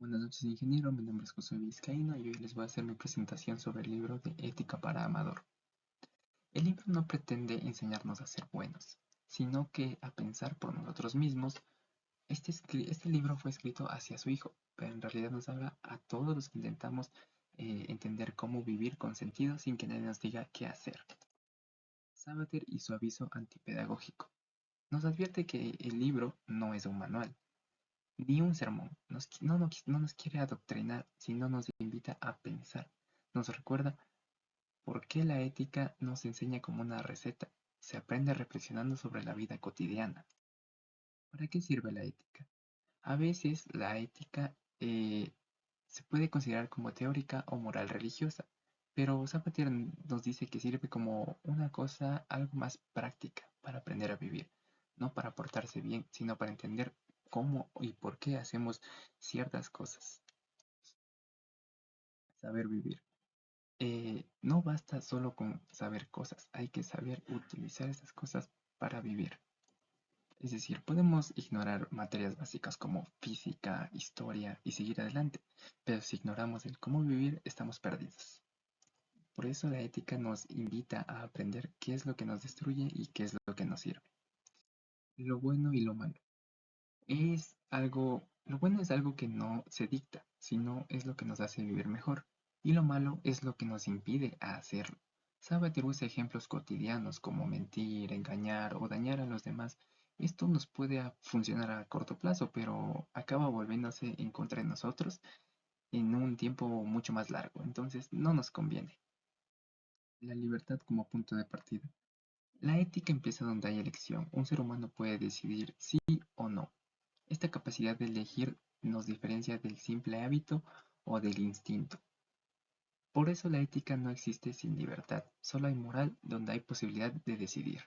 Buenas noches, ingeniero. Mi nombre es José Vizcaíno y hoy les voy a hacer mi presentación sobre el libro de Ética para Amador. El libro no pretende enseñarnos a ser buenos, sino que a pensar por nosotros mismos. Este libro fue escrito hacia su hijo, pero en realidad nos habla a todos los que intentamos entender cómo vivir con sentido sin que nadie nos diga qué hacer. Sabater y su aviso antipedagógico. Nos advierte que el libro no es un manual, ni un sermón. No nos quiere adoctrinar, sino nos invita a pensar. Nos recuerda por qué la ética no se enseña como una receta. Se aprende reflexionando sobre la vida cotidiana. ¿Para qué sirve la ética? A veces la ética se puede considerar como teórica o moral religiosa, pero Zapatier nos dice que sirve como una cosa algo más práctica para aprender a vivir, no para portarse bien, sino para entender cómo y por qué hacemos ciertas cosas. Saber vivir. No basta solo con saber cosas, hay que saber utilizar esas cosas para vivir. Es decir, podemos ignorar materias básicas como física, historia y seguir adelante, pero si ignoramos el cómo vivir, estamos perdidos. Por eso la ética nos invita a aprender qué es lo que nos destruye y qué es lo que nos sirve. Lo bueno y lo malo. Lo bueno es algo que no se dicta, sino es lo que nos hace vivir mejor. Y lo malo es lo que nos impide a hacerlo. Sabater usa ejemplos cotidianos como mentir, engañar o dañar a los demás. Esto nos puede funcionar a corto plazo, pero acaba volviéndose en contra de nosotros en un tiempo mucho más largo. Entonces no nos conviene. La libertad como punto de partida. La ética empieza donde hay elección. Un ser humano puede decidir sí o no. Esta capacidad de elegir nos diferencia del simple hábito o del instinto. Por eso la ética no existe sin libertad, solo hay moral donde hay posibilidad de decidir.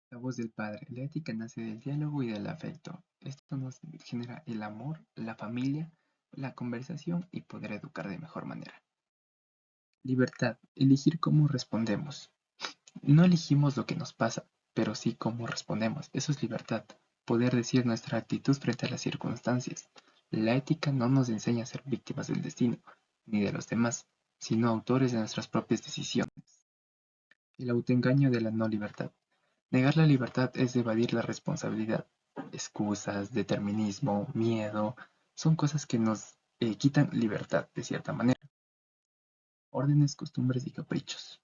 La voz del padre. La ética nace del diálogo y del afecto. Esto nos genera el amor, la familia, la conversación y poder educar de mejor manera. Libertad. Elegir cómo respondemos. No elegimos lo que nos pasa, pero sí cómo respondemos. Eso es libertad. Poder decir nuestra actitud frente a las circunstancias. La ética no nos enseña a ser víctimas del destino, ni de los demás, sino autores de nuestras propias decisiones. El autoengaño de la no libertad. Negar la libertad es evadir la responsabilidad. Excusas, determinismo, miedo, son cosas que nos quitan libertad de cierta manera. Órdenes, costumbres y caprichos.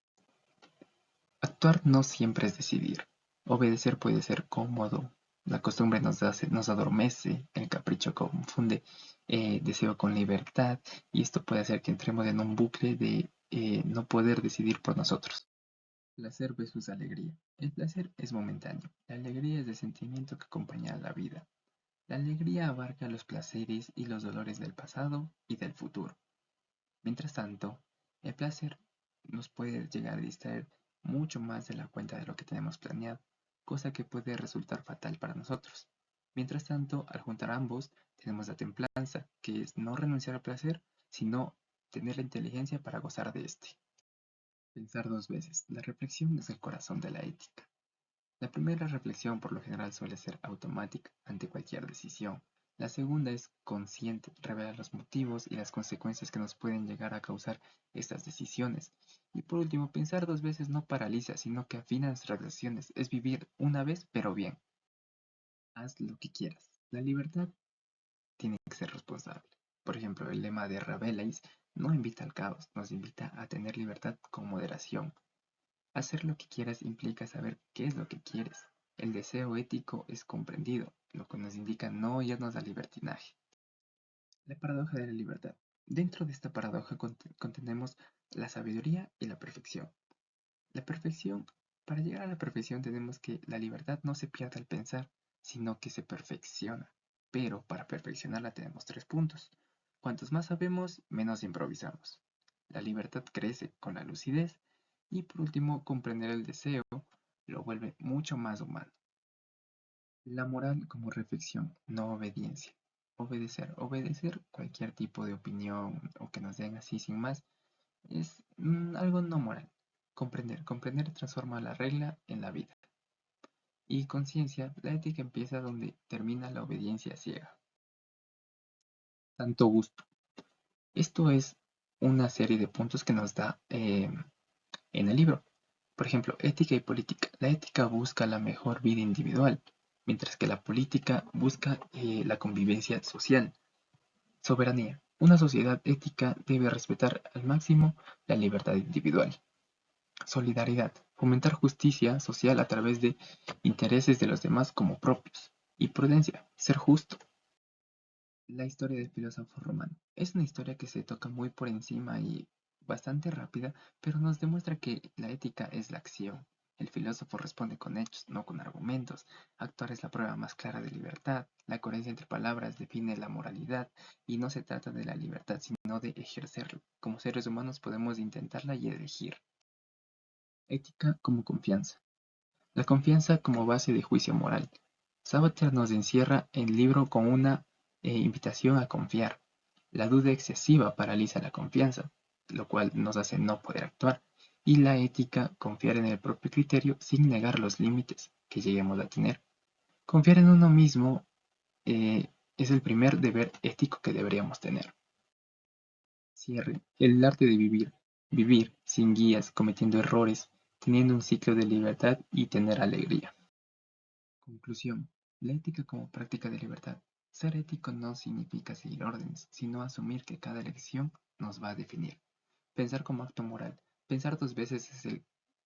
Actuar no siempre es decidir. Obedecer puede ser cómodo. La costumbre nos adormece, el capricho confunde deseo con libertad y esto puede hacer que entremos en un bucle de no poder decidir por nosotros. Placer versus alegría. El placer es momentáneo. La alegría es el sentimiento que acompaña a la vida. La alegría abarca los placeres y los dolores del pasado y del futuro. Mientras tanto, el placer nos puede llegar a distraer mucho más de la cuenta de lo que tenemos planeado, cosa que puede resultar fatal para nosotros. Mientras tanto, al juntar ambos, tenemos la templanza, que es no renunciar al placer, sino tener la inteligencia para gozar de este. Pensar dos veces. La reflexión es el corazón de la ética. La primera reflexión por lo general suele ser automática ante cualquier decisión. La segunda es consciente, revela los motivos y las consecuencias que nos pueden llegar a causar estas decisiones. Y por último, pensar dos veces no paraliza, sino que afina nuestras acciones. Es vivir una vez, pero bien. Haz lo que quieras. La libertad tiene que ser responsable. Por ejemplo, el lema de Rabelais no invita al caos, nos invita a tener libertad con moderación. Hacer lo que quieras implica saber qué es lo que quieres. El deseo ético es comprendido, lo que nos indica no irnos al libertinaje. La paradoja de la libertad. Dentro de esta paradoja contenemos la sabiduría y la perfección. La perfección, para llegar a la perfección tenemos que la libertad no se pierda al pensar, sino que se perfecciona. Pero para perfeccionarla tenemos tres puntos. Cuantos más sabemos, menos improvisamos. La libertad crece con la lucidez y por último, comprender el deseo lo vuelve mucho más humano. La moral como reflexión, no obediencia. Obedecer cualquier tipo de opinión o que nos den así sin más, es algo no moral. Comprender transforma la regla en la vida. Y conciencia, la ética empieza donde termina la obediencia ciega. santo gusto. Esto es una serie de puntos que nos da en el libro. Por ejemplo, ética y política. La ética busca la mejor vida individual, mientras que la política busca la convivencia social. Soberanía. Una sociedad ética debe respetar al máximo la libertad individual. Solidaridad. Fomentar justicia social a través de intereses de los demás como propios. Y prudencia. Ser justo. La historia del filósofo romano. Es una historia que se toca muy por encima y bastante rápida, pero nos demuestra que la ética es la acción. El filósofo responde con hechos, no con argumentos. Actuar es la prueba más clara de libertad. La coherencia entre palabras define la moralidad y no se trata de la libertad, sino de ejercerla. Como seres humanos podemos intentarla y elegir. Ética como confianza. La confianza como base de juicio moral. Sabater nos encierra el libro con una invitación a confiar. La duda excesiva paraliza la confianza, lo cual nos hace no poder actuar. Y la ética, confiar en el propio criterio sin negar los límites que lleguemos a tener. Confiar en uno mismo es el primer deber ético que deberíamos tener. Cierre. El arte de vivir. Vivir sin guías, cometiendo errores, teniendo un ciclo de libertad y tener alegría. Conclusión. La ética como práctica de libertad. Ser ético no significa seguir órdenes, sino asumir que cada elección nos va a definir. Pensar como acto moral. Pensar dos veces es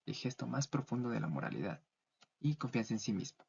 el gesto más profundo de la moralidad. Y confianza en sí mismo.